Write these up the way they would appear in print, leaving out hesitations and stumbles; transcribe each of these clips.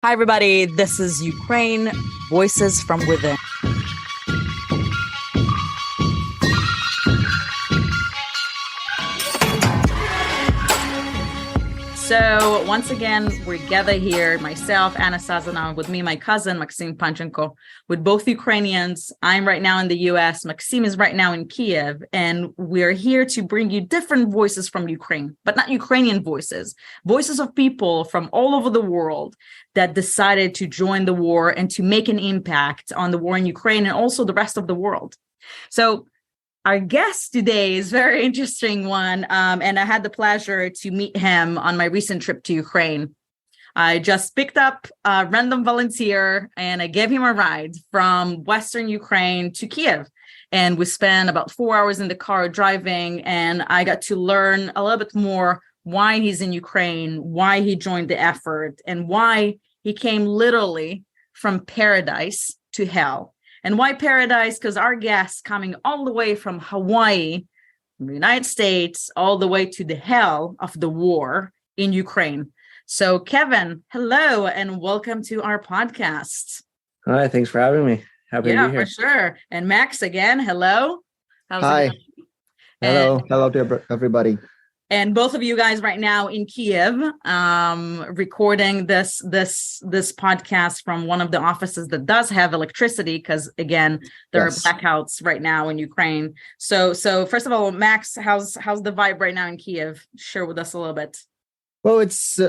Hi, everybody. This is Ukraine, Voices from Within. So once again, we gather here, myself, Anna Sazanov, with me, my cousin, Maxim Panchenko, with both Ukrainians. I'm right now in the US. Maxim is right now in Kiev. And we're here to bring you different voices from Ukraine, but not Ukrainian voices, voices of people from all over the world that decided to join the war and to make an impact on the war in Ukraine and also the rest of the world. So our guest today is a very interesting one, and I had the pleasure to meet him on my recent trip to Ukraine. I just picked up a random volunteer, and I gave him a ride from Western Ukraine to Kiev. And we spent about 4 hours in the car driving, and I got to learn a little bit more why he's in Ukraine, why he joined the effort, and why he came literally from paradise to hell. And why paradise? Because our guest coming all the way from Hawaii, from the United States, all the way to the hell of the war in Ukraine. So Kevin, hello, and welcome to our podcast. Hi, thanks for having me. Happy to be here. For sure. And Max, again, hello. How's it going? Hello to everybody. And both of you guys right now in Kiev, recording this podcast from one of the offices that does have electricity, because again, there are blackouts right now in Ukraine. So first of all, Max, how's the vibe right now in Kiev? Share with us a little bit. Well, it's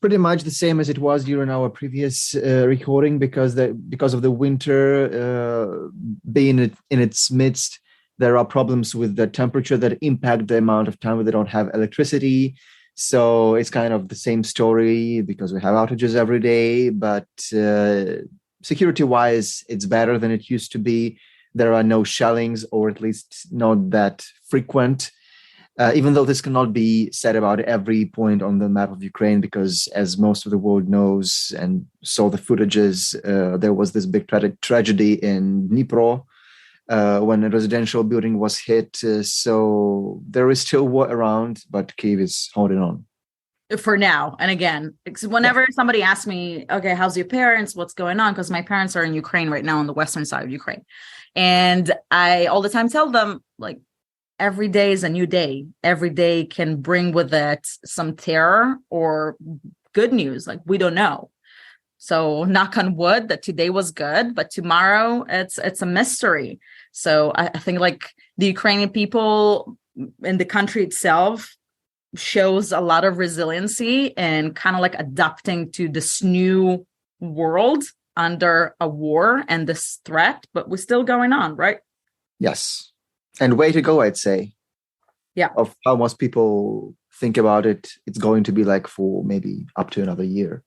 pretty much the same as it was during our previous recording, because of the winter being in its midst. There are problems with the temperature that impact the amount of time they don't have electricity. So it's kind of the same story because we have outages every day, but security-wise, it's better than it used to be. There are no shellings, or at least not that frequent, even though this cannot be said about every point on the map of Ukraine, because as most of the world knows and saw the footages, there was this big tragedy in Dnipro, when a residential building was hit. So there is still war around, but Kyiv is holding on. For now. And again, whenever somebody asks me, okay, how's your parents? What's going on? Because my parents are in Ukraine right now, on the western side of Ukraine. And I all the time tell them, like, every day is a new day. Every day can bring with it some terror or good news. Like, we don't know. So knock on wood that today was good, but tomorrow it's a mystery. So I think like the Ukrainian people and the country itself shows a lot of resiliency and kind of like adapting to this new world under a war and this threat, but we're still going on, right? Yes. And way to go, I'd say. Yeah. Of how most people think about it, it's going to be like for maybe up to another year.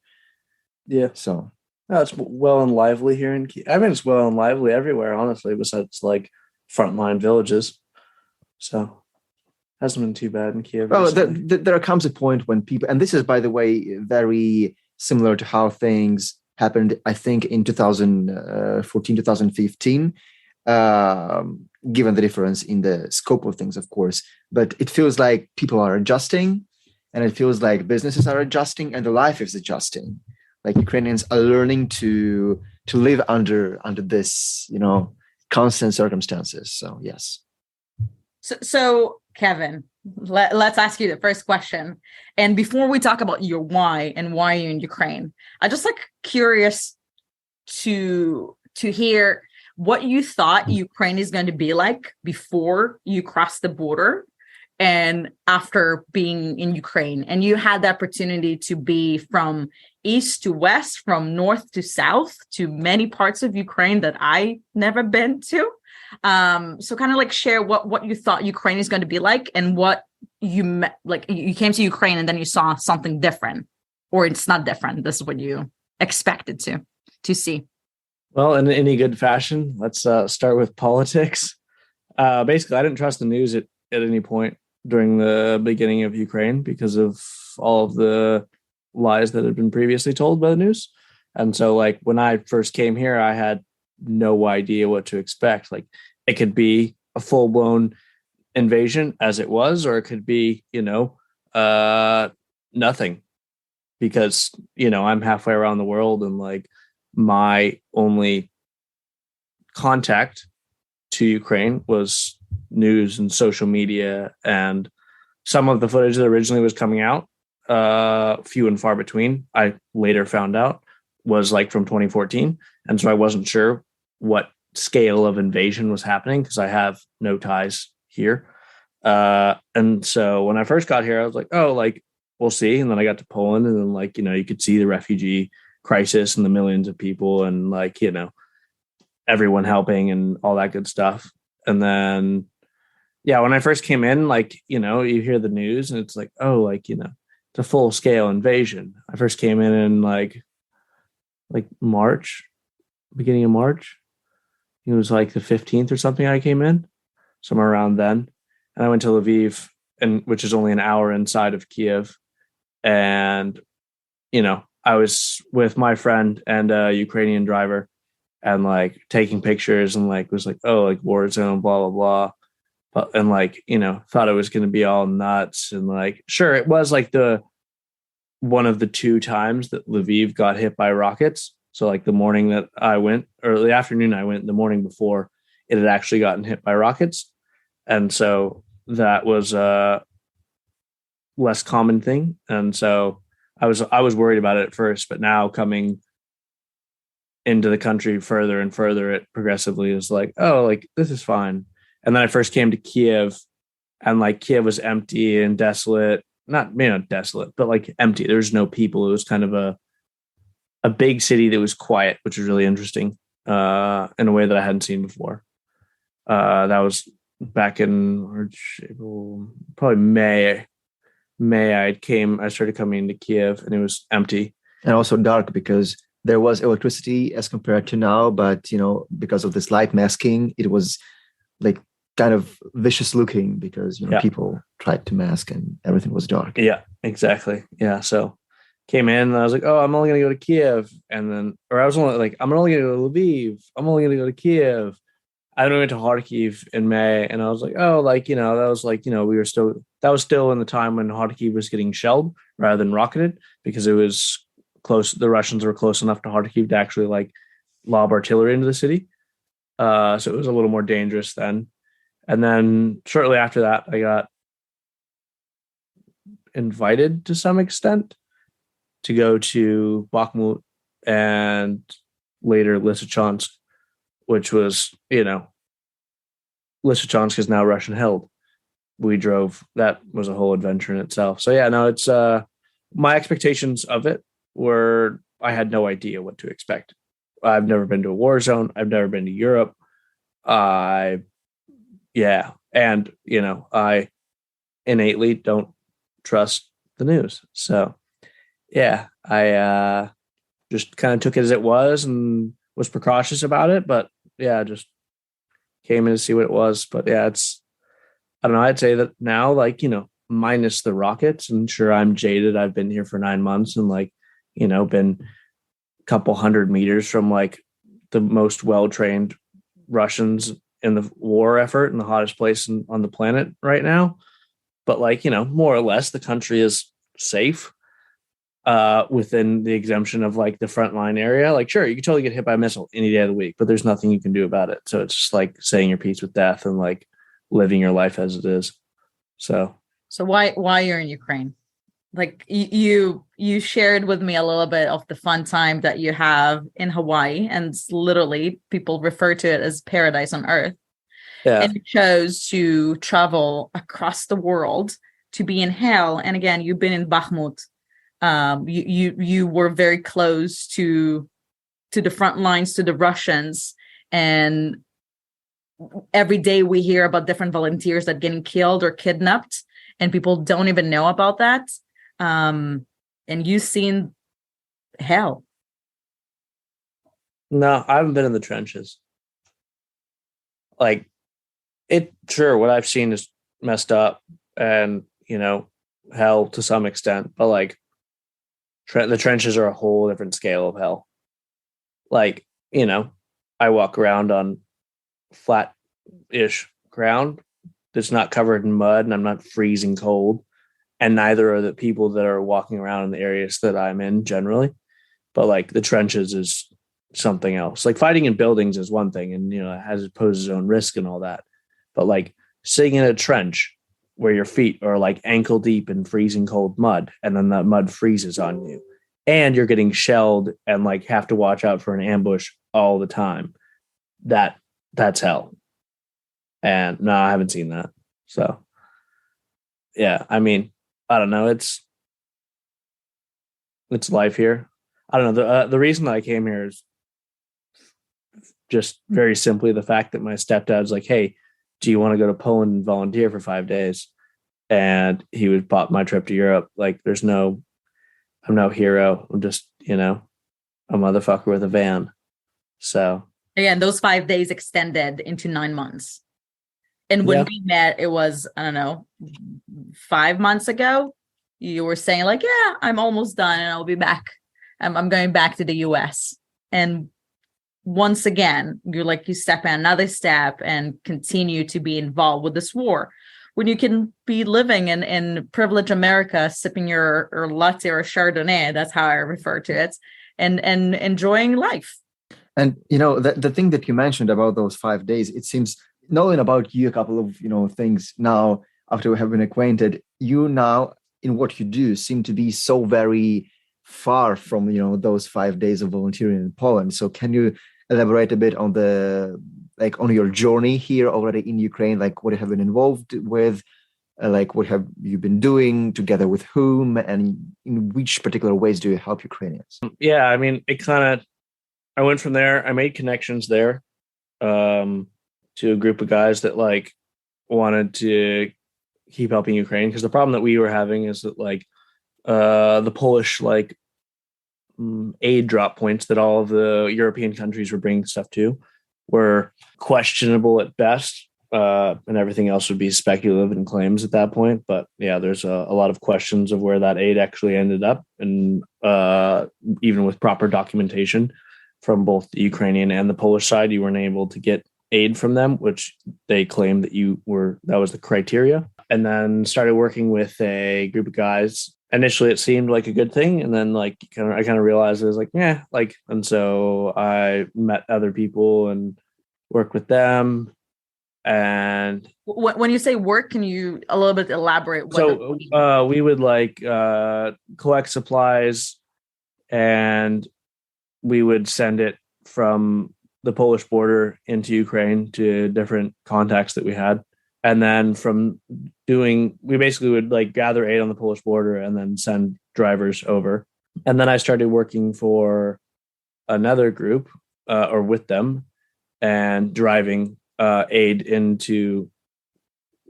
Yeah. So it's well and lively here in Kiev. I mean, it's well and lively everywhere, honestly, besides like frontline villages. So hasn't been too bad in Kiev. Well, there comes a point when people, and this is, by the way, very similar to how things happened, I think, in 2014, 2015, given the difference in the scope of things, of course. But it feels like people are adjusting, and it feels like businesses are adjusting, and the life is adjusting. Like Ukrainians are learning to live under this, constant circumstances. So yes. So Kevin, let's ask you the first question. And before we talk about your why and why you're in Ukraine, I'm just like curious to hear what you thought Ukraine is going to be like before you crossed the border and after being in Ukraine. And you had the opportunity to be from east to west, from north to south, to many parts of Ukraine that I never been to. So kind of like share what you thought Ukraine is going to be like, and what you met, like you came to Ukraine and then you saw something different, or it's not different. This is what you expected to see. Well, in any good fashion, let's start with politics. Basically, I didn't trust the news at any point during the beginning of Ukraine because of all of the lies that had been previously told by the news. And so like when I first came here, I had no idea what to expect. Like it could be a full-blown invasion as it was, or it could be, nothing. because, I'm halfway around the world, and like my only contact to Ukraine was news and social media, and some of the footage that originally was coming out, few and far between, I later found out was like from 2014. And so I wasn't sure what scale of invasion was happening because I have no ties here. And so when I first got here, I was like, oh, like, we'll see. And then I got to Poland, and then like, you could see the refugee crisis and the millions of people, and like, everyone helping and all that good stuff. And then, yeah, when I first came in, like, you hear the news and it's like, oh, like, it's a full scale invasion. I first came in like March, beginning of March. It was like the 15th or something. I came in somewhere around then, and I went to Lviv, which is only an hour inside of Kiev. And, I was with my friend and a Ukrainian driver, and like taking pictures, and like was like, oh, like war zone, blah, blah, blah. But, and like, thought it was going to be all nuts. And like, sure, it was like one of the two times that Lviv got hit by rockets. So like the morning that I went, or the afternoon I went, the morning before, it had actually gotten hit by rockets. And so that was a less common thing. And so I was worried about it at first, but now coming into the country further and further, it progressively is like, oh, like this is fine. And then I first came to Kiev, and like Kiev was empty and desolate. Not, desolate, but like empty. There was no people. It was kind of a big city that was quiet, which was really interesting in a way that I hadn't seen before. That was back in March, April, probably May. I started coming into Kiev, and it was empty. And also dark, because there was electricity as compared to now, but because of this light masking, it was like kind of vicious looking, because people tried to mask and everything was dark. Yeah, exactly. Yeah, so came in and I was like, oh, I'm only gonna go to Kiev, and then, or I was only like, I'm only gonna go to Lviv, I'm only gonna go to Kiev. I went to Kharkiv in May, and I was like, oh, like, that was like, that was still in the time when Kharkiv was getting shelled rather than rocketed, because it was close. The Russians were close enough to Kharkiv to actually like lob artillery into the city. So it was a little more dangerous then. And then shortly after that, I got invited to some extent to go to Bakhmut and later Lysychansk, which was, Lysychansk is now Russian held. We drove, that was a whole adventure in itself. So yeah, no, it's my expectations of it were, I had no idea what to expect. I've never been to a war zone. I've never been to Europe. And I innately don't trust the news. So yeah, I just kind of took it as it was and was precautious about it. But yeah, just came in to see what it was. But yeah, I don't know. I'd say that now, like, minus the rockets, and sure, I'm jaded. I've been here for 9 months, and like, been a couple hundred meters from like the most well-trained Russians in the war effort in the hottest place on the planet right now. But like, more or less the country is safe within the exemption of like the Frontline area. Like, sure, you can totally get hit by a missile any day of the week, but there's nothing you can do about it. So it's just like saying your piece with death and like living your life as it is. So why you're in Ukraine? Like you shared with me a little bit of the fun time that you have in Hawaii, and it's literally people refer to it as paradise on earth. Yeah. And you chose to travel across the world to be in hell. And again, you've been in Bakhmut. You were very close to the front lines, to the Russians, and every day we hear about different volunteers that getting killed or kidnapped, and people don't even know about that. And you've seen hell. No, I haven't been in the trenches. Like, sure, what I've seen is messed up and, hell to some extent, but like the trenches are a whole different scale of hell. Like, I walk around on flat-ish ground that's not covered in mud, and I'm not freezing cold. and neither are the people that are walking around in the areas that I'm in generally. But like the trenches is something else. Like fighting in buildings is one thing, and it poses its own risk and all that. But like sitting in a trench where your feet are like ankle deep in freezing cold mud, and then that mud freezes on you, and you're getting shelled and like have to watch out for an ambush all the time. That's hell. And no, I haven't seen that. So yeah, I mean, I don't know. It's life here. I don't know. The reason that I came here is just very simply the fact that my stepdad's like, hey, do you want to go to Poland and volunteer for 5 days? And he would pop my trip to Europe. Like I'm no hero. I'm just, a motherfucker with a van. So again, those 5 days extended into 9 months. And when we met, it was, I don't know, 5 months ago. You were saying like, yeah, I'm almost done and I'll be back. I'm going back to the US. And once again, you step in another step and continue to be involved with this war. When you can be living in privileged America, sipping your latte or Chardonnay, that's how I refer to it, and enjoying life. And, the thing that you mentioned about those 5 days, it seems, knowing about you a couple of, things now, after we have been acquainted, you now, in what you do, seem to be so very far from, those 5 days of volunteering in Poland. So can you elaborate a bit on on your journey here already in Ukraine, like what you have been involved with, like what have you been doing, together with whom, and in which particular ways do you help Ukrainians? Yeah, I mean, I went from there. I made connections there to a group of guys that like wanted to keep helping Ukraine, because the problem that we were having is that like the Polish like aid drop points that all of the European countries were bringing stuff to were questionable at best, and everything else would be speculative and claims at that point. But yeah, there's a lot of questions of where that aid actually ended up, and even with proper documentation from both the Ukrainian and the Polish side, you weren't able to get aid from them, which they claimed that was the criteria. And then started working with a group of guys. Initially, it seemed like a good thing, and then I kind of realized it was like, and so I met other people and worked with them. And when you say work, can you a little bit elaborate? We would collect supplies, and we would send it from the Polish border into Ukraine to different contacts that we had. And then we basically would gather aid on the Polish border and then send drivers over. And then I started working for another group or with them and driving aid into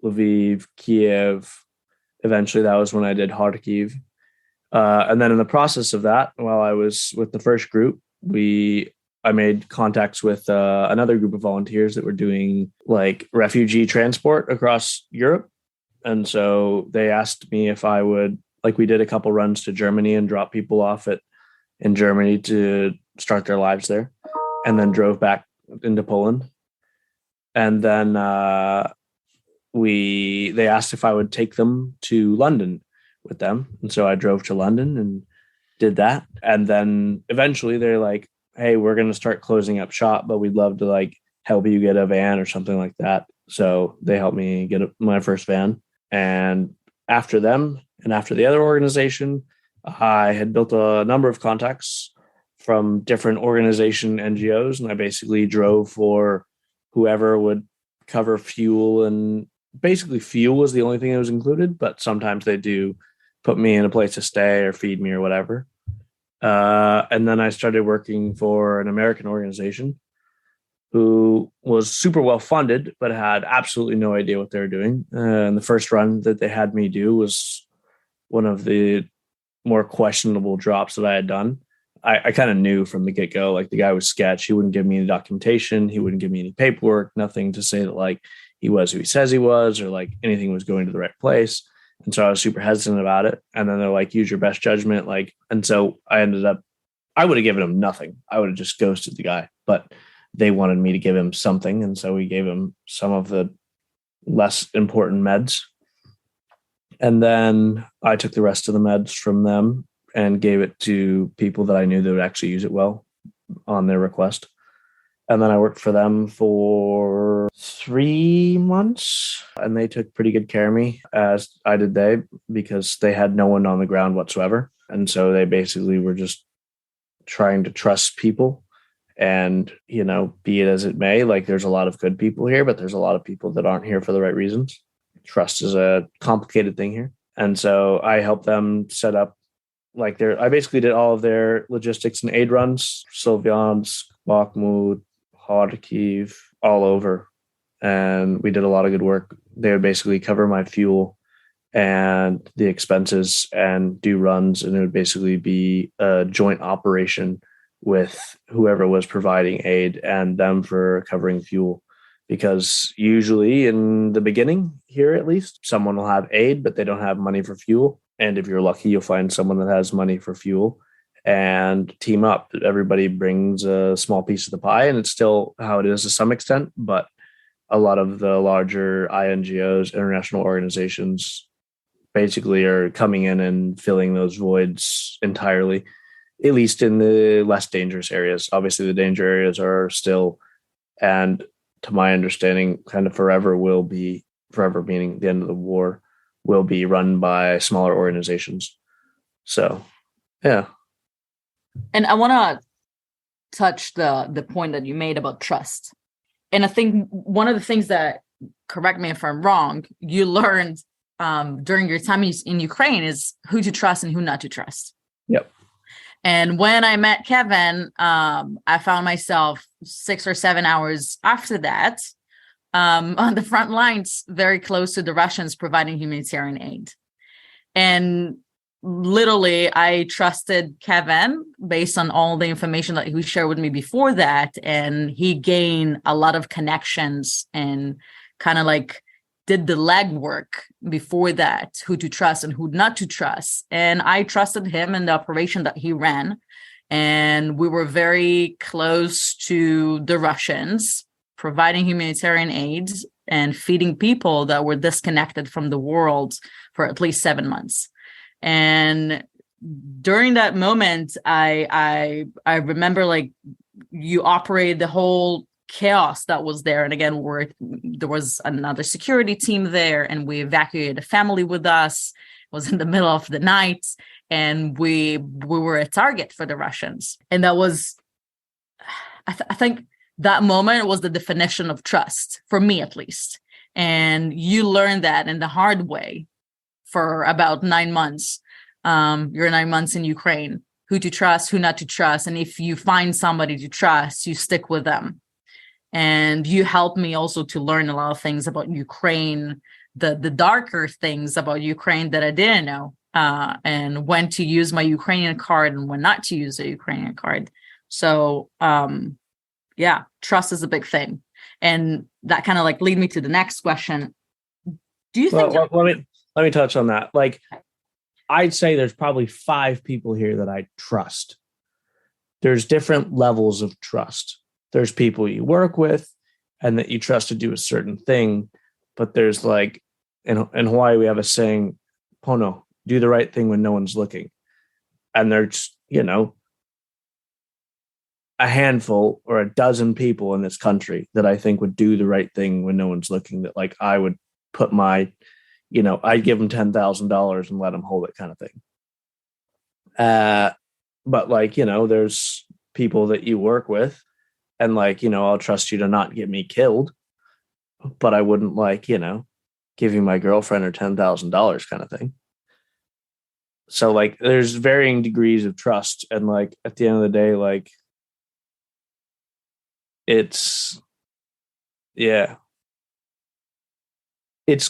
Lviv, Kiev. Eventually, that was when I did Kharkiv. And then in the process of that, while I was with the first group, I made contacts with another group of volunteers that were doing refugee transport across Europe. And so they asked me if I would, we did a couple runs to Germany and drop people off in Germany to start their lives there, and then drove back into Poland. And then they asked if I would take them to London with them. And so I drove to London and did that. And then eventually they're like, hey, we're going to start closing up shop, but we'd love to help you get a van or something like that. So they helped me get my first van. And after them and after the other organization, I had built a number of contacts from different organization NGOs. And I basically drove for whoever would cover fuel, and basically fuel was the only thing that was included, but sometimes they do put me in a place to stay or feed me or whatever. And then I started working for an American organization who was super well funded, but had absolutely no idea what they were doing. And the first run that they had me do was one of the more questionable drops that I had done. I kind of knew from the get-go, the guy was sketch. He wouldn't give me any documentation. He wouldn't give me any paperwork, nothing to say that he was who he says he was, or anything was going to the right place. And so I was super hesitant about it. And then they're like, use your best judgment. And so I would have given him nothing. I would have just ghosted the guy, but they wanted me to give him something. And so we gave him some of the less important meds. And then I took the rest of the meds from them and gave it to people that I knew that would actually use it well on their request. And then I worked for them for 3 months, and they took pretty good care of me, as I did they, because they had no one on the ground whatsoever. And so they basically were just trying to trust people. And, be it as it may, like there's a lot of good people here, but there's a lot of people that aren't here for the right reasons. Trust is a complicated thing here. And so I helped them set up I basically did all of their logistics and aid runs, Sylviansk, Bakhmut, Kharkiv, all over. And we did a lot of good work. They would basically cover my fuel and the expenses and do runs. And it would basically be a joint operation with whoever was providing aid and them for covering fuel. Because usually in the beginning here, at least, someone will have aid, but they don't have money for fuel. And if you're lucky, you'll find someone that has money for fuel and team up. Everybody brings a small piece of the pie, and it's still how it is to some extent. But a lot of the larger INGOs, international organizations, basically are coming in and filling those voids entirely, at least in the less dangerous areas. Obviously, the danger areas are still, and to my understanding, kind of forever meaning the end of the war, will be run by smaller organizations. So, yeah. And I want to touch the point that you made about trust. And I think one of the things that, correct me if I'm wrong, you learned during your time in Ukraine is who to trust and who not to trust. Yep. And when I met Kevin, I found myself 6 or 7 hours after that on the front lines, very close to the Russians providing humanitarian aid. And literally, I trusted Kevin based on all the information that he shared with me before that. And he gained a lot of connections and kind of did the legwork before that, who to trust and who not to trust. And I trusted him in the operation that he ran. And we were very close to the Russians, providing humanitarian aid and feeding people that were disconnected from the world for at least 7 months. And during that moment, I remember you operated the whole chaos that was there. And again, there was another security team there, and we evacuated a family with us. It was in the middle of the night, and we were a target for the Russians. And that was, I think that moment was the definition of trust, for me at least. And you learn that in the hard way for about 9 months. You're 9 months in Ukraine, who to trust, who not to trust. And if you find somebody to trust, you stick with them. And you helped me also to learn a lot of things about Ukraine, the darker things about Ukraine that I didn't know, and when to use my Ukrainian card and when not to use a Ukrainian card. So, yeah, trust is a big thing. And that kind of lead me to the next question. Do you think... Well, let me touch on that. I'd say there's probably 5 people here that I trust. There's different levels of trust. There's people you work with and that you trust to do a certain thing. But there's in Hawaii, we have a saying, pono, do the right thing when no one's looking. And there's, a handful or a dozen people in this country that I think would do the right thing when no one's looking, that I would put my, I'd give them $10,000 and let them hold it, kind of thing. But there's people that you work with and I'll trust you to not get me killed, but I wouldn't give you my girlfriend or $10,000 kind of thing. So there's varying degrees of trust. And at the end of the day, it's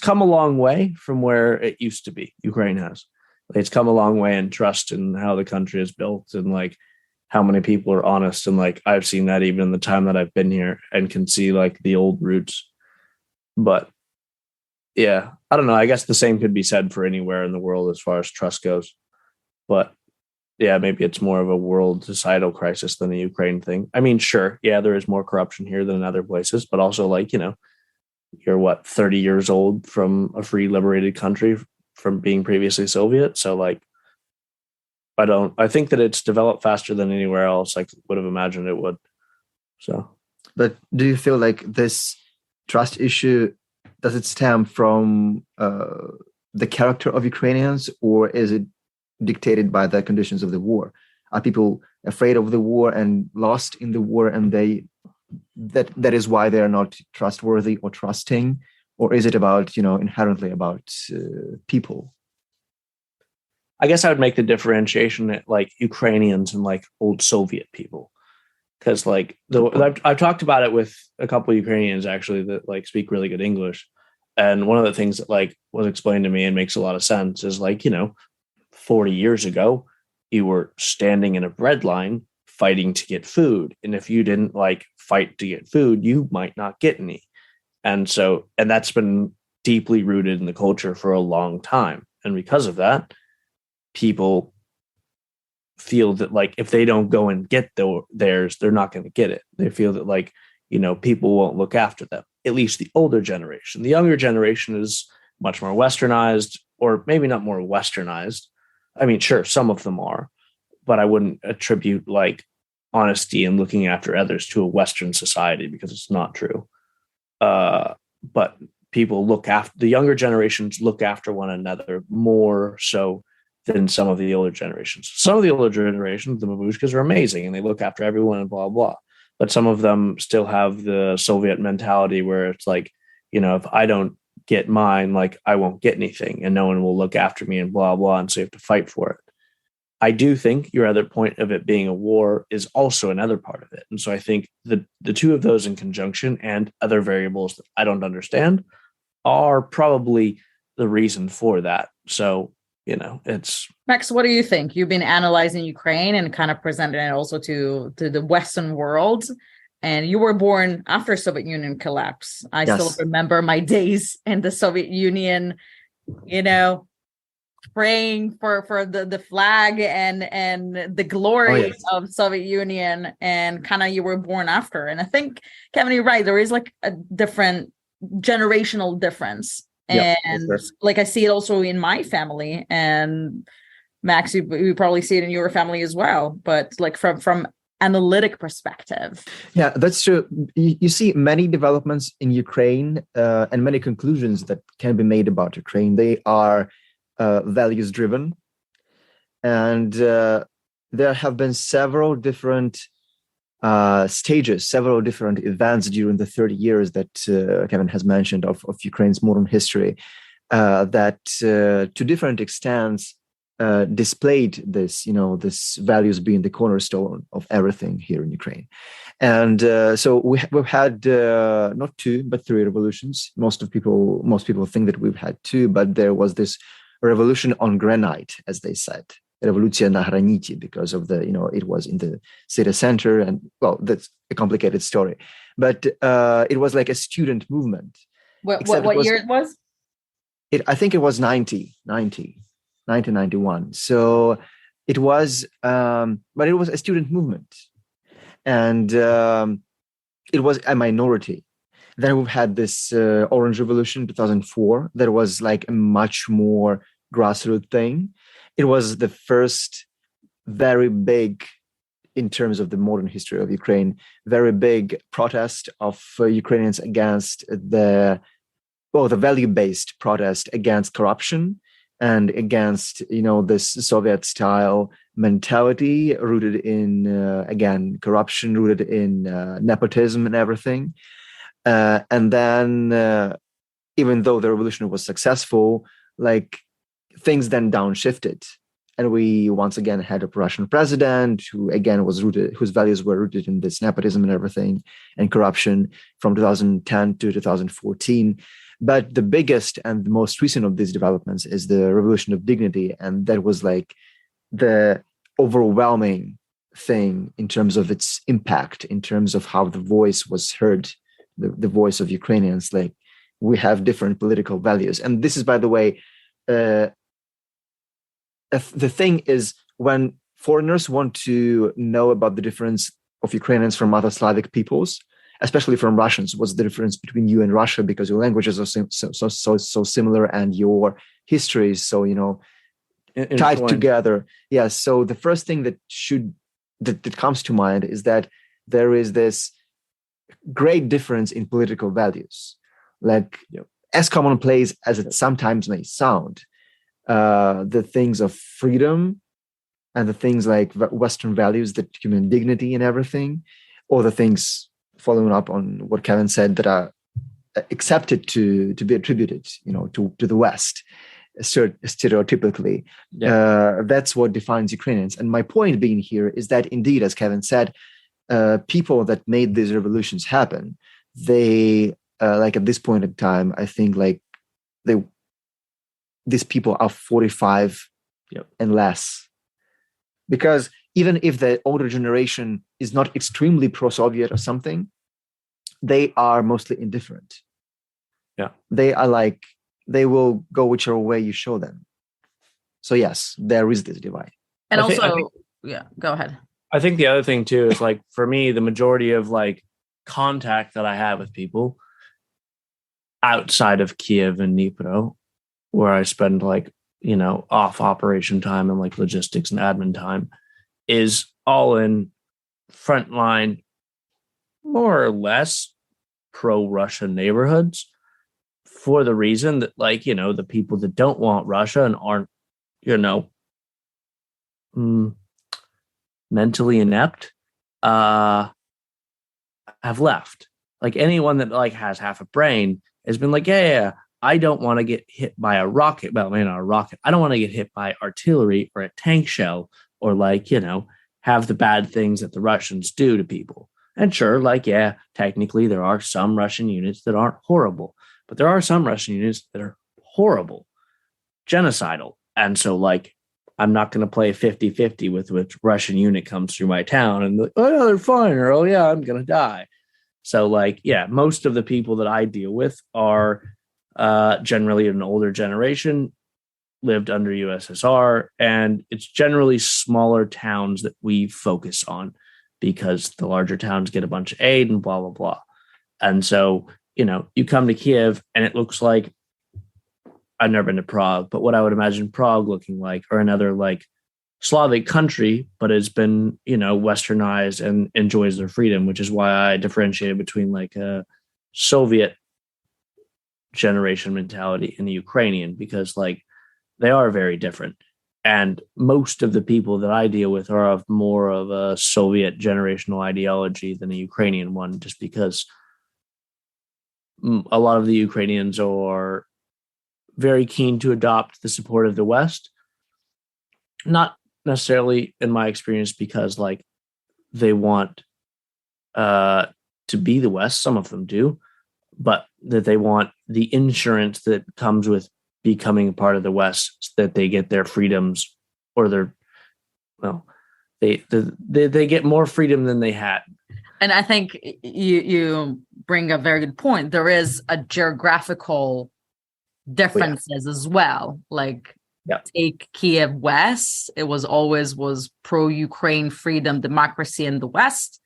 come a long way from where it used to be. Ukraine has. It's come a long way in trust and how the country is built and how many people are honest. And I've seen that even in the time that I've been here and can see the old roots. But yeah, I don't know. I guess the same could be said for anywhere in the world as far as trust goes. But yeah, maybe it's more of a world societal crisis than a Ukraine thing. I mean, sure. Yeah, there is more corruption here than in other places, but also you're 30 years old from a free liberated country from being previously Soviet. So like, I think that it's developed faster than anywhere else I would have imagined it would. So, but do you feel like this trust issue, does it stem from the character of Ukrainians, or is it dictated by the conditions of the war? Are people afraid of the war and lost in the war, and that is why they are not trustworthy or trusting, or is it about, inherently about people? I guess I would make the differentiation at like Ukrainians and like old Soviet people, because like I've talked about it with a couple of Ukrainians actually that like speak really good English, and one of the things that like was explained to me and makes a lot of sense is like 40 years ago you were standing in a bread line fighting to get food, and if you didn't like fight to get food, you might not get any, and that's been deeply rooted in the culture for a long time, and because of that, people feel that like if they don't go and get theirs, they're not going to get it. They feel that like people won't look after them. At least the older generation. The younger generation is much more westernized, or maybe not more westernized. I mean, sure, some of them are, but I wouldn't attribute like honesty and looking after others to a Western society, because it's not true. But people the younger generations look after one another more so than some of the older generations. Some of the older generations, the babushkas, are amazing and they look after everyone and blah, blah. But some of them still have the Soviet mentality where it's like, if I don't get mine, like I won't get anything and no one will look after me and blah, blah. And so you have to fight for it. I do think your other point of it being a war is also another part of it. And so I think the two of those in conjunction and other variables that I don't understand are probably the reason for that. So, it's Max, what do you think? You've been analyzing Ukraine and kind of presenting it also to the Western world. And you were born after Soviet Union collapse. I Yes. still remember my days in the Soviet Union, praying for the flag and the glory of Soviet Union, and kind of you were born after. And I think, Kevin, you're right. There is like a different generational difference. And like I see it also in my family, and Max, you probably see it in your family as well, but like from analytic perspective. Yeah, that's true. You see many developments in Ukraine and many conclusions that can be made about Ukraine. They are values driven, and there have been several different stages, several different events during the 30 years that Kevin has mentioned of Ukraine's modern history that to different extents displayed this, this values being the cornerstone of everything here in Ukraine. And so we've had not two, but three revolutions. Most people think that we've had two, but there was this revolution on granite, as they said. Revoluция на граніті, because of the, it was in the city center, and well, that's a complicated story, but it was like a student movement. What year it was? I think it was 1991. So it was, but it was a student movement, and it was a minority. Then we've had this Orange Revolution, 2004. That was like a much more grassroots thing. It was the first very big, in terms of the modern history of Ukraine, very big protest of Ukrainians against the value-based protest against corruption and against, this Soviet-style mentality rooted in, again, corruption, rooted in nepotism and everything. And then, even though the revolution was successful, like, things then downshifted, and we once again had a Russian president who again whose values were rooted in this nepotism and everything and corruption from 2010 to 2014. But the biggest and the most recent of these developments is the Revolution of Dignity, and that was like the overwhelming thing in terms of its impact, in terms of how the voice was heard, the voice of Ukrainians. Like, we have different political values, and this is, by the way, the thing is, when foreigners want to know about the difference of Ukrainians from other Slavic peoples, especially from Russians, what's the difference between you and Russia, because your languages are so similar and your history is so, tied together. Yeah. So the first thing that comes to mind is that there is this great difference in political values. Like, as commonplace as it sometimes may sound, the things of freedom and the things like Western values, the human dignity and everything, or the things following up on what Kevin said that are accepted to be attributed, to the West, stereotypically. That's what defines Ukrainians. And my point being here is that indeed, as Kevin said, people that made these revolutions happen, they like at this point in time, I think these people are 45 and less. Because even if the older generation is not extremely pro-Soviet or something, they are mostly indifferent. Yeah. They will go whichever way you show them. So yes, there is this divide. And I think, go ahead. I think the other thing too is, like, for me, the majority of like contact that I have with people outside of Kiev and Dnipro, where I spend like, off operation time and like logistics and admin time, is all in frontline, more or less pro-Russian neighborhoods, for the reason that, like, the people that don't want Russia and aren't, mentally inept, have left. Like, anyone that like has half a brain has been like, yeah, I don't want to get hit by a rocket. Well, maybe not a rocket. I don't want to get hit by artillery or a tank shell, or like, have the bad things that the Russians do to people. And sure, like, yeah, technically there are some Russian units that aren't horrible, but there are some Russian units that are horrible, genocidal. And so, like, I'm not going to play 50-50 with which Russian unit comes through my town and like, oh, yeah, they're fine, or oh, yeah, I'm going to die. So, like, yeah, most of the people that I deal with are generally an older generation, lived under USSR, and it's generally smaller towns that we focus on because the larger towns get a bunch of aid and blah, blah, blah. And so, you come to Kiev and it looks like, I've never been to Prague, but what I would imagine Prague looking like, or another like Slavic country, but it's been, westernized and enjoys their freedom, which is why I differentiated between like a Soviet generation mentality and the Ukrainian, because like they are very different. And most of the people that I deal with are of more of a Soviet generational ideology than a Ukrainian one, just because a lot of the Ukrainians are very keen to adopt the support of the West. Not necessarily, in my experience, because like they want to be the West. Some of them do, but that they want the insurance that comes with becoming a part of the West, so that they get their freedoms, or they get more freedom than they had. And I think you bring a very good point. There is a geographical differences as well. Like, take Kiev West, it was always pro-Ukraine, freedom, democracy in the West.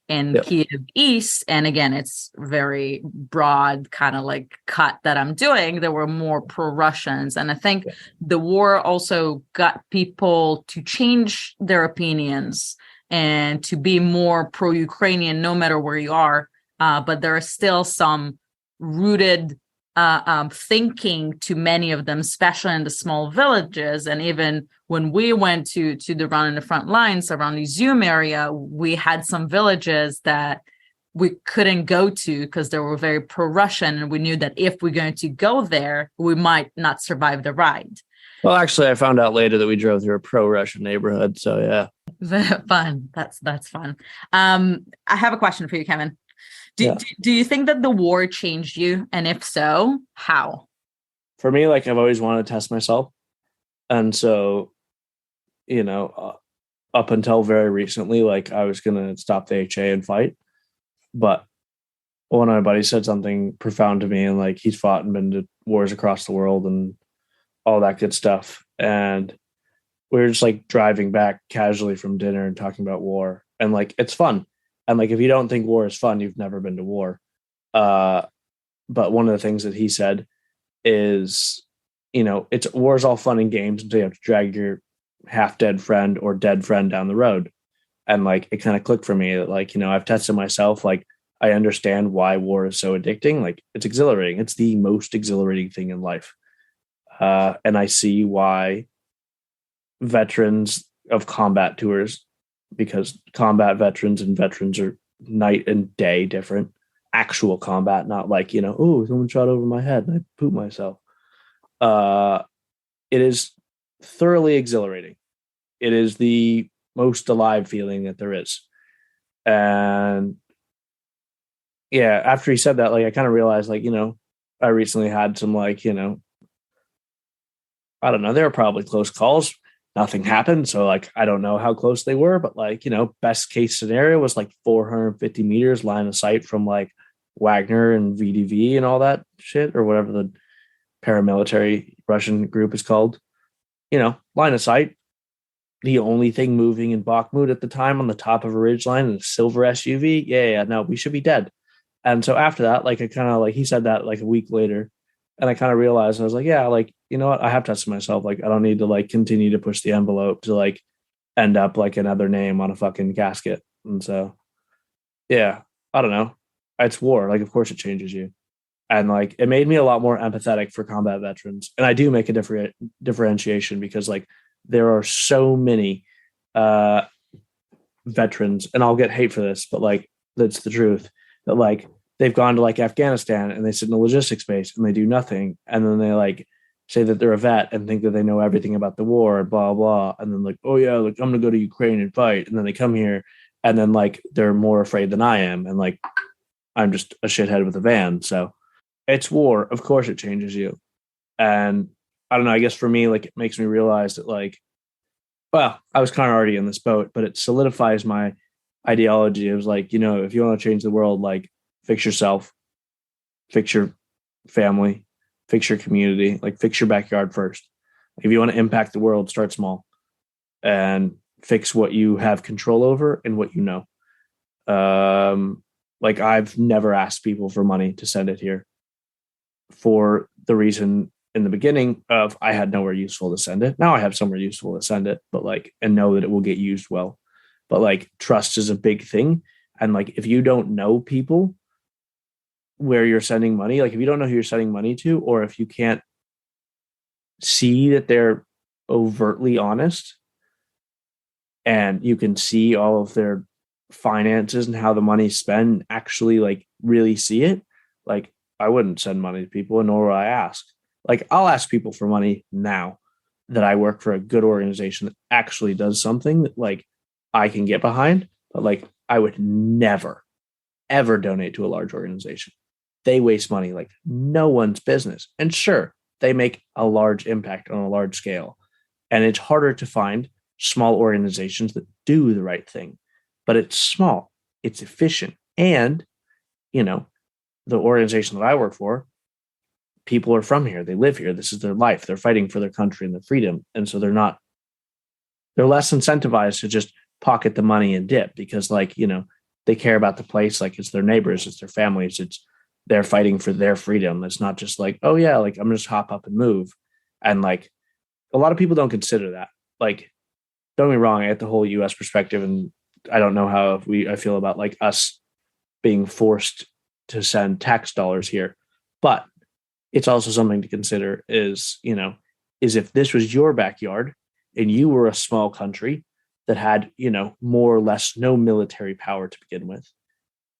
And Kiev East, and again, it's very broad kind of like cut that I'm doing, there were more pro-Russians. And I think the war also got people to change their opinions and to be more pro-Ukrainian, no matter where you are. But there are still some rooted thinking to many of them, especially in the small villages. And even when we went to the run in the front lines around the Izum area, we had some villages that we couldn't go to because they were very pro-Russian. And we knew that if we're going to go there, we might not survive the ride. Well, actually, I found out later that we drove through a pro-Russian neighborhood. So, yeah. Fun. That's fun. I have a question for you, Kevin. Do you think that the war changed you? And if so, how? For me, like, I've always wanted to test myself. And so, up until very recently, like, I was going to stop the HA and fight. But one of my buddies said something profound to me, and like, he's fought and been to wars across the world and all that good stuff. And we were just like driving back casually from dinner and talking about war. And like, it's fun. And like, if you don't think war is fun, you've never been to war. But one of the things that he said is, it's war's all fun and games until you have to drag your half dead friend or dead friend down the road. And like, it kind of clicked for me that like, I've tested myself. Like, I understand why war is so addicting. Like, it's exhilarating. It's the most exhilarating thing in life. And I see why veterans of combat tours, because combat veterans and veterans are night and day different. Actual combat, not like, oh, someone shot over my head and I pooped myself. It is thoroughly exhilarating. It is the most alive feeling that there is. And yeah, after he said that, like, I kind of realized, like, I recently had some, like, I don't know, there were probably close calls. Nothing happened. So, like, I don't know how close they were, but like, best case scenario was like 450 meters line of sight from like Wagner and VDV and all that shit, or whatever the paramilitary Russian group is called. Line of sight. The only thing moving in Bakhmut at the time on the top of a ridgeline is a silver SUV. Yeah, no, we should be dead. And so after that, like, I kind of like, he said that like a week later, and I kind of realized, I was like, yeah, like, you know what? I have tested myself. Like, I don't need to like continue to push the envelope to like end up like another name on a fucking casket. And so, yeah, I don't know. It's war. Like, of course it changes you. And like, it made me a lot more empathetic for combat veterans. And I do make a differentiation because like, there are so many veterans, and I'll get hate for this, but like, that's the truth, that like, they've gone to like Afghanistan and they sit in a logistics base and they do nothing. And then they like say that they're a vet and think that they know everything about the war and blah, blah. And then like, oh yeah, like, I'm going to go to Ukraine and fight. And then they come here and then like, they're more afraid than I am. And like, I'm just a shithead with a van. So it's war. Of course it changes you. And I don't know, I guess for me, like, it makes me realize that like, well, I was kind of already in this boat, but it solidifies my ideology. It was like, if you want to change the world, like, fix yourself, fix your family, fix your community, like, fix your backyard first. If you want to impact the world, start small and fix what you have control over and what you know. Like, I've never asked people for money to send it here, for the reason in the beginning of I had nowhere useful to send it. Now I have somewhere useful to send it, but like, and know that it will get used well. But like, trust is a big thing. And like, if you don't know people where you're sending money, like, if you don't know who you're sending money to, or if you can't see that they're overtly honest and you can see all of their finances and how the money's spent, actually like really see it, like, I wouldn't send money to people, nor will I ask. Like, I'll ask people for money now that I work for a good organization that actually does something that like I can get behind, but like, I would never, ever donate to a large organization. They waste money like no one's business. And sure, they make a large impact on a large scale. And it's harder to find small organizations that do the right thing, but it's small, it's efficient. And, the organization that I work for, people are from here. They live here. This is their life. They're fighting for their country and their freedom. And so they're less incentivized to just pocket the money and dip, because like, they care about the place. Like, it's their neighbors, it's their families, they're fighting for their freedom. It's not just like, oh yeah, like, I'm just hop up and move. And like, a lot of people don't consider that. Like, don't get me wrong, I get the whole US perspective, and I don't know how I feel about like us being forced to send tax dollars here. But it's also something to consider is if this was your backyard and you were a small country that had, more or less no military power to begin with,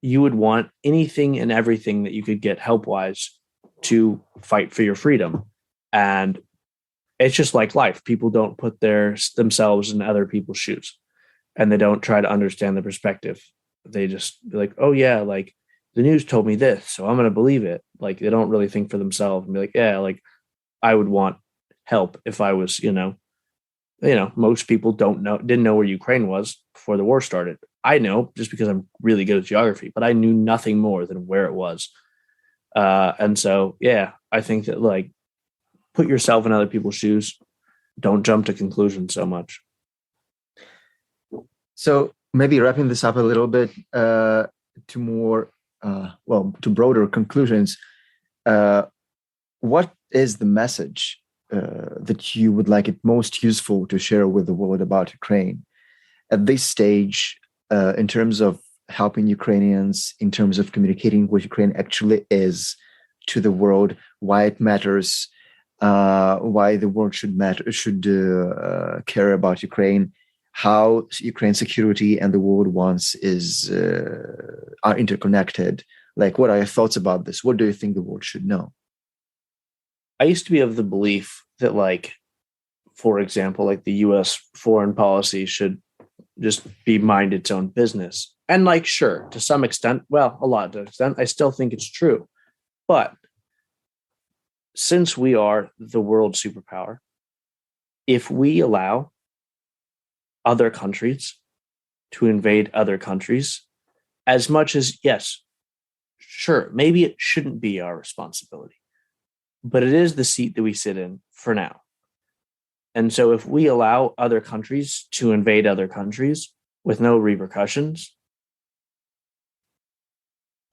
you would want anything and everything that you could get help-wise to fight for your freedom. And it's just like life. People don't put themselves in other people's shoes, and they don't try to understand the perspective. They just be like, oh yeah, like, the news told me this, so I'm going to believe it. Like, they don't really think for themselves and be like, yeah, like, I would want help if I was, most people didn't know where Ukraine was before the war started. I know just because I'm really good at geography, but I knew nothing more than where it was. And so, yeah, I think that like, put yourself in other people's shoes. Don't jump to conclusions so much. So maybe wrapping this up a little bit to more, to broader conclusions, what is the message that you would like it most useful to share with the world about Ukraine at this stage, in terms of helping Ukrainians, in terms of communicating what Ukraine actually is to the world, why it matters, why the world should care about Ukraine, how Ukraine's security and the world wants are interconnected? Like, what are your thoughts about this? What do you think the world should know? I used to be of the belief that, like, for example, like the U.S. foreign policy should just be mind its own business. And like, sure, to some extent, well, a lot of extent, I still think it's true. But since we are the world superpower, if we allow other countries to invade other countries, as much as, yes, sure, maybe it shouldn't be our responsibility, but it is the seat that we sit in for now. And so if we allow other countries to invade other countries with no repercussions,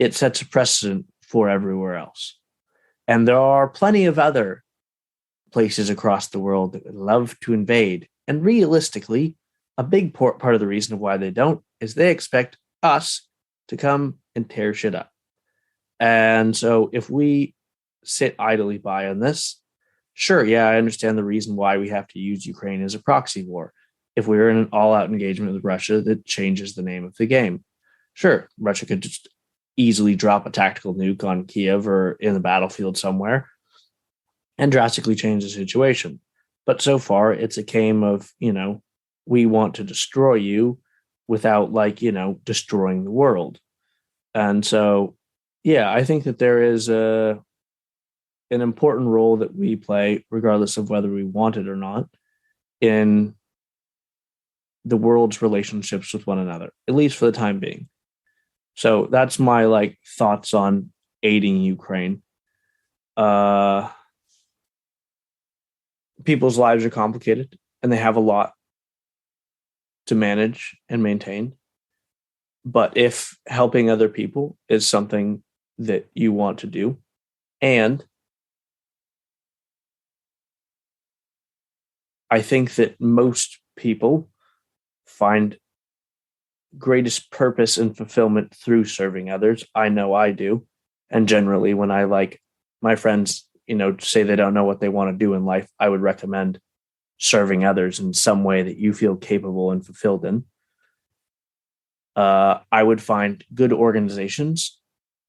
it sets a precedent for everywhere else. And there are plenty of other places across the world that would love to invade. And realistically, a big part of the reason of why they don't is they expect us to come and tear shit up. And so if we sit idly by on this, sure, yeah, I understand the reason why we have to use Ukraine as a proxy war. If we were in an all-out engagement with Russia, that changes the name of the game. Sure, Russia could just easily drop a tactical nuke on Kiev or in the battlefield somewhere and drastically change the situation. But so far, it's a game of, we want to destroy you without, destroying the world. And so, yeah, I think that there is an important role that we play, regardless of whether we want it or not, in the world's relationships with one another, at least for the time being. So that's my thoughts on aiding Ukraine. People's lives are complicated and they have a lot to manage and maintain. But if helping other people is something that you want to do, and I think that most people find greatest purpose and fulfillment through serving others. I know I do. And generally, when I my friends, say they don't know what they want to do in life, I would recommend serving others in some way that you feel capable and fulfilled in. I would find good organizations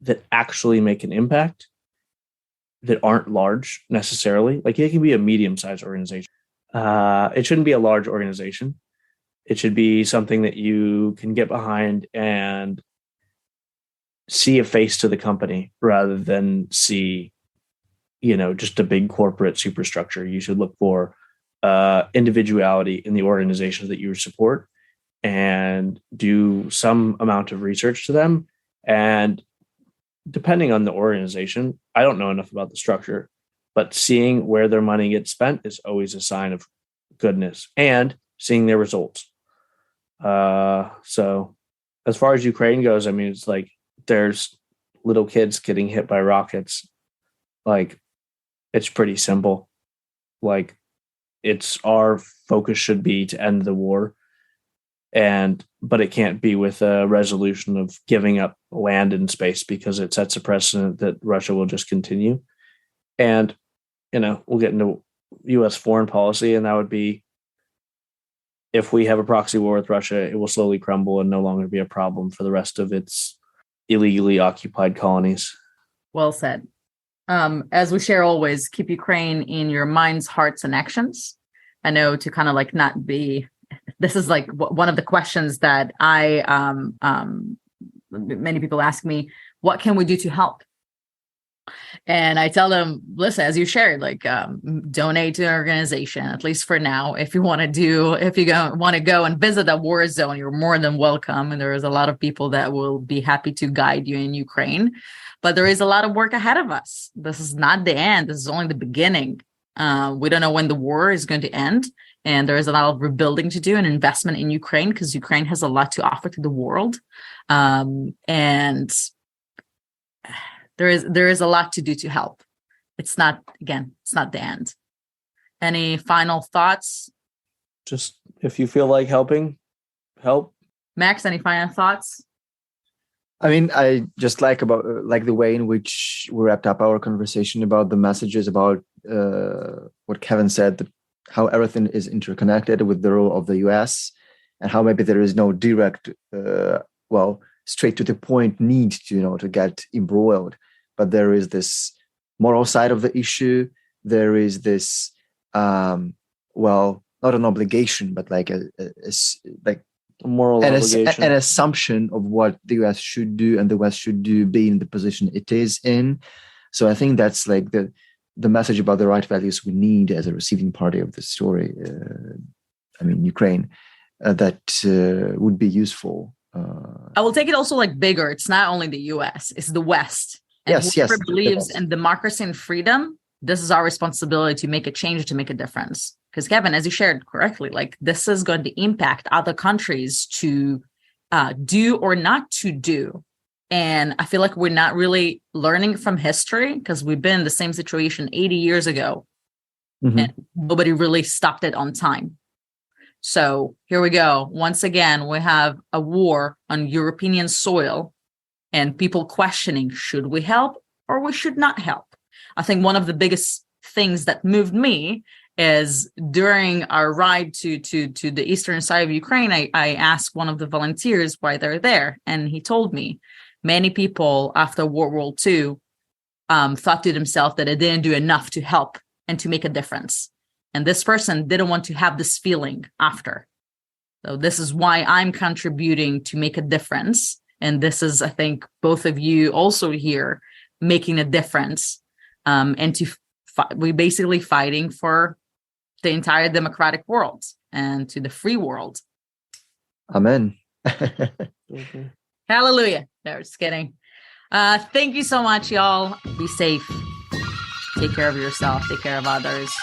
that actually make an impact that aren't large necessarily. Like, it can be a medium-sized organization. It shouldn't be a large organization. It should be something that you can get behind and see a face to the company rather than see, just a big corporate superstructure. You should look for individuality in the organizations that you support and do some amount of research to them. And depending on the organization, I don't know enough about the structure, but seeing where their money gets spent is always a sign of goodness, and seeing their results. So as far as Ukraine goes, I mean, it's there's little kids getting hit by rockets. It's pretty simple. It's our focus should be to end the war, but it can't be with a resolution of giving up land and space, because it sets a precedent that Russia will just continue. And, we'll get into U.S. foreign policy, and that would be, if we have a proxy war with Russia, it will slowly crumble and no longer be a problem for the rest of its illegally occupied colonies. Well said. As we share always, keep Ukraine in your minds, hearts, and actions. I know to kind of not be, this is one of the questions that many people ask me, what can we do to help? And I tell them, listen, as you shared, donate to an organization, at least for now. If you want to go and visit a war zone, you're more than welcome. And there is a lot of people that will be happy to guide you in Ukraine. But there is a lot of work ahead of us. This is not the end. This is only the beginning. We don't know when the war is going to end. And there is a lot of rebuilding to do and investment in Ukraine because Ukraine has a lot to offer to the world. And there is a lot to do to help. It's not the end. Any final thoughts? Just if you feel like helping, help. Max, any final thoughts? I mean, I just like the way in which we wrapped up our conversation about the messages about what Kevin said, that how everything is interconnected with the role of the US and how maybe there is no direct, straight to the point need to get embroiled. But there is this moral side of the issue. There is this, not an obligation, but like a moral obligation, an assumption of what the US should do and the West should do, being in the position it is in. So I think that's like the message about the right values we need as a receiving party of the story. Ukraine, that would be useful. I will take it also like bigger. It's not only the US, it's the West. And whoever believes in democracy and freedom, this is our responsibility to make a change, to make a difference. Because Kevin, as you shared correctly, like this is going to impact other countries to do or not to do. And I feel like we're not really learning from history because we've been in the same situation 80 years ago and nobody really stopped it on time. So here we go. Once again, we have a war on European soil and people questioning, should we help or we should not help? I think one of the biggest things that moved me is during our ride to the eastern side of Ukraine, I asked one of the volunteers why they're there. And he told me many people after World War II thought to themselves that they didn't do enough to help and to make a difference. And this person didn't want to have this feeling after. So this is why I'm contributing to make a difference. And this is, I think, both of you also here making a difference. And we're basically fighting for the entire democratic world and to the free world. Amen. Hallelujah. No, just kidding. Thank you so much, y'all. Be safe. Take care of yourself. Take care of others.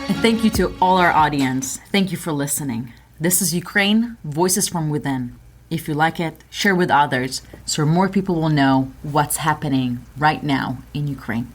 And thank you to all our audience. Thank you for listening. This is Ukraine, Voices from Within. If you like it, share with others so more people will know what's happening right now in Ukraine.